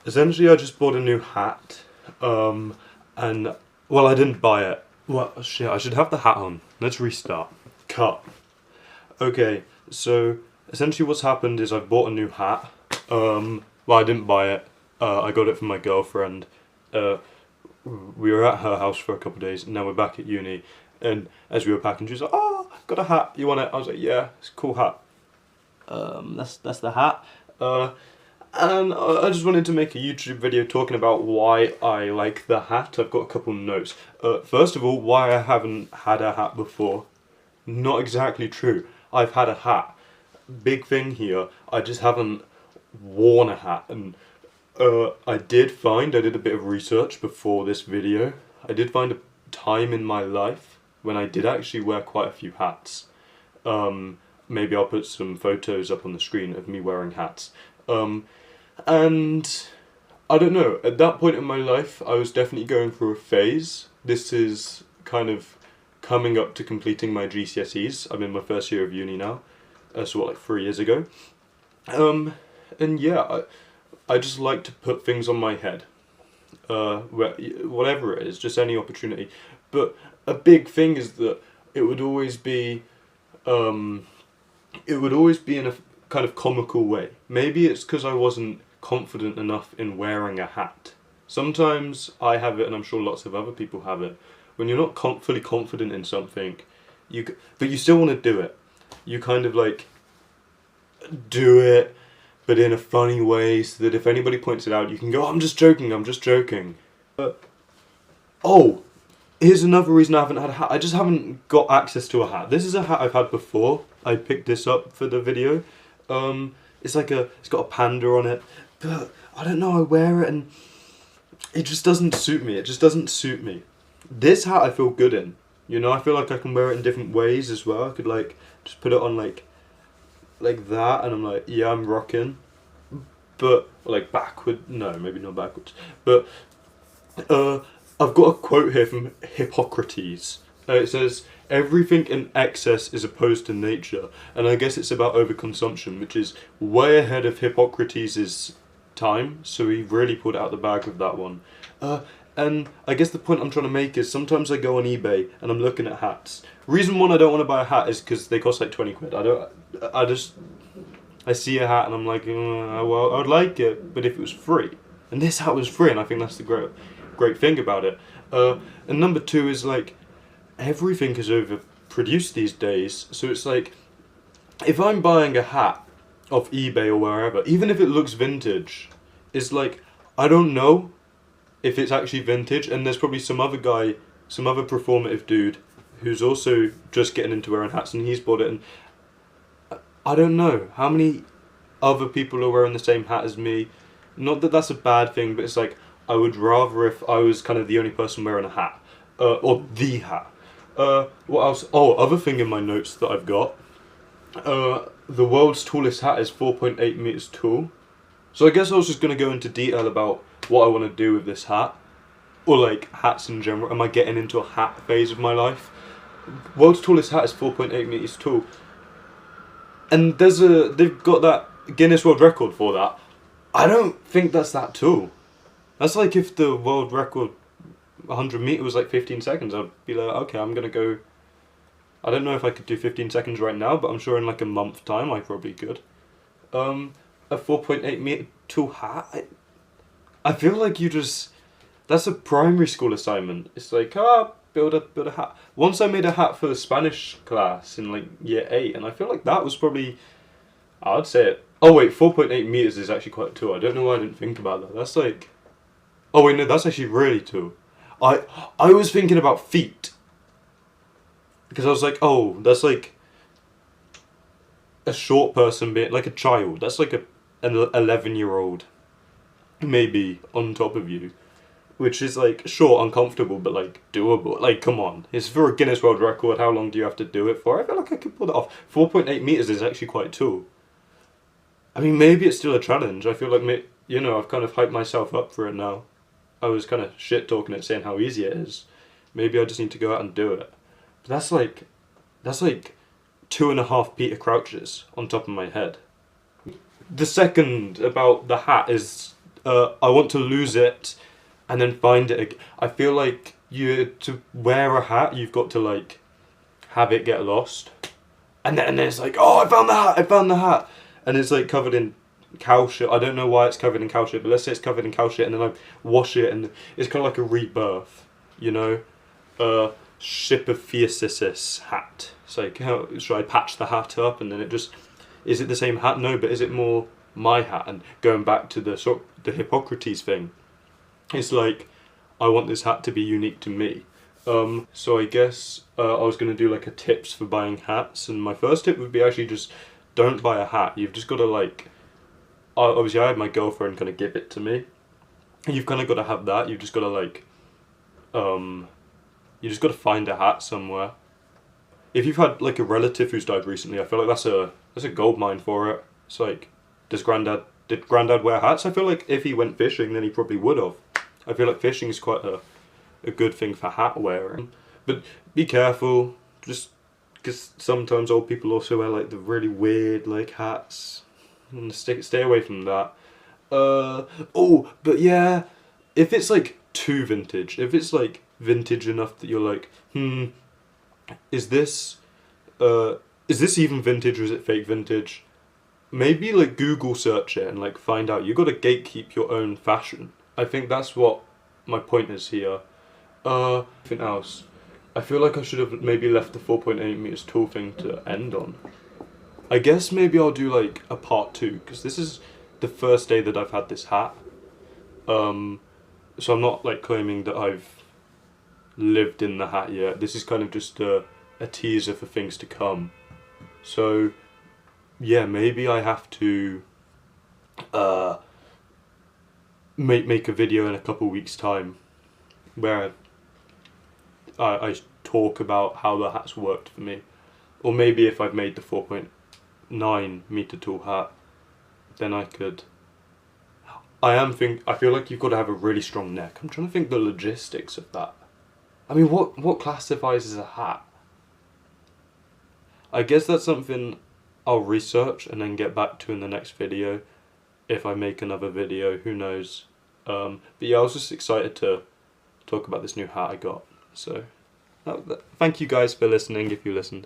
Essentially, I just bought a new hat, and well, I didn't buy it. Well, shit, I should have the hat on. Let's restart. Cut. Okay, so essentially, what's happened is I've bought a new hat. Well, I didn't buy it. I got it from my girlfriend. We were at her house for a couple of days, and now we're back at uni. And as we were packing, she was like, "Oh, got a hat. You want it?" I was like, "Yeah, it's a cool hat." That's the hat. And I just wanted to make a YouTube video talking about why I like the hat. I've got a couple notes. First of all, why I haven't had a hat before. Not exactly true. I've had a hat. Big thing here, I just haven't worn a hat. And I did a bit of research before this video. I did find a time in my life when I did actually wear quite a few hats. Maybe I'll put some photos up on the screen of me wearing hats. And I don't know, at that point in my life I was definitely going through a phase. This is kind of coming up to completing my GCSEs. I'm in my first year of uni now, so what, like 3 years ago. And yeah, I just like to put things on my head, whatever it is, just any opportunity. But a big thing is that it would always be in a kind of comical way. Maybe it's because I wasn't confident enough in wearing a hat. Sometimes I have it, and I'm sure lots of other people have it. When you're not fully confident in something, but you still want to do it. You kind of like do it, but in a funny way, so that if anybody points it out, you can go, "Oh, I'm just joking, I'm just joking." Oh, here's another reason I haven't had a hat. I just haven't got access to a hat. This is a hat I've had before. I picked this up for the video. It's got a panda on it, but I don't know, I wear it and it just doesn't suit me. It just doesn't suit me. This hat I feel good in. You know, I feel like I can wear it in different ways as well. I could like just put it on like that, and I'm like, yeah, I'm rocking. But like backward, no, maybe not backwards. But I've got a quote here from Hippocrates. It says, "Everything in excess is opposed to nature," and I guess it's about overconsumption, which is way ahead of Hippocrates' time, so he really pulled it out the bag with that one. And I guess the point I'm trying to make is sometimes I go on eBay and I'm looking at hats. Reason one I don't want to buy a hat is because they cost like 20 quid. I see a hat and I'm like, well, I'd like it, but if it was free. And this hat was free, and I think that's the great thing about it. And number two is like, everything is overproduced these days, so it's like, if I'm buying a hat off eBay or wherever, even if it looks vintage, it's like, I don't know if it's actually vintage, and there's probably some other guy, some other performative dude, who's also just getting into wearing hats, and he's bought it, and I don't know how many other people are wearing the same hat as me. Not that that's a bad thing, but it's like, I would rather if I was kind of the only person wearing a hat, or the hat. What else? Oh, other thing in my notes that I've got. The world's tallest hat is 4.8 meters tall. So I guess I was just going to go into detail about what I want to do with this hat. Or like hats in general. Am I getting into a hat phase of my life? World's tallest hat is 4.8 meters tall. And they've got that Guinness World Record for that. I don't think that's that tall. That's like if the world record 100 meter was like 15 seconds, I'd be like, okay, I'm gonna go. I don't know if I could do 15 seconds right now, but I'm sure in like a month time I probably could. A 4.8 meter tall hat. I feel like that's a primary school assignment. It's like, build a hat. Once I made a hat for the Spanish class in like year 8, and I feel like that was probably, I'd say it. Oh wait, 4.8 meters is actually quite tall. I don't know why I didn't think about that. That's like, oh wait, no, that's actually really tall. I was thinking about feet, because I was like, oh, that's like a short person being like a child. That's like an 11-year-old maybe on top of you, which is like short, uncomfortable, but like doable. Like, come on, it's for a Guinness World Record. How long do you have to do it for? I feel like I could pull that off. 4.8 meters is actually quite tall. I mean, maybe it's still a challenge. I feel like, you know, I've kind of hyped myself up for it now. I was kind of shit talking it, saying how easy it is. Maybe I just need to go out and do it. But that's like 2.5 Peter Crouches on top of my head. The second about the hat is I want to lose it and then find it again. I feel like to wear a hat, you've got to like have it get lost, and then it's like, oh, I found the hat, and it's like covered in cow shit. I don't know why it's covered in cow shit, but let's say it's covered in cow shit, and then I wash it, and it's kind of like a rebirth, you know. Shipophysis hat. It's like, how should I patch the hat up, and then it just, is it the same hat? No, but is it more my hat? And going back to the Hippocrates thing, it's like, I want this hat to be unique to me. So I guess I was going to do like a tips for buying hats, and my first tip would be actually just don't buy a hat. You've just got to like, obviously I had my girlfriend kind of give it to me. You've kind of got to have that. You've just got to like, you just got to find a hat somewhere. If you've had like a relative who's died recently, I feel like that's a gold mine for it. It's like, did Grandad wear hats? I feel like if he went fishing, then he probably would have. I feel like fishing is quite a good thing for hat wearing. But be careful, just because sometimes old people also wear like the really weird like hats. And stay away from that. Oh, but yeah, if it's like too vintage, if it's like vintage enough that you're like, is this even vintage or is it fake vintage? Maybe like Google search it and like find out. You got to gatekeep your own fashion. I think that's what my point is here. Anything else? I feel like I should have maybe left the 4.8 meters tall thing to end on. I guess maybe I'll do like a part 2, because this is the first day that I've had this hat. So I'm not like claiming that I've lived in the hat yet. This is kind of just a teaser for things to come. So yeah, maybe I have to make a video in a couple weeks time where I talk about how the hat's worked for me. Or maybe if I've made the 4.9 meter tall hat, then I could. I feel like you've got to have a really strong neck. I'm trying to think the logistics of that. I mean, what classifies as a hat? I guess that's something I'll research and then get back to in the next video. If I make another video, who knows. But yeah, I was just excited to talk about this new hat I got. So, thank you guys for listening if you listened.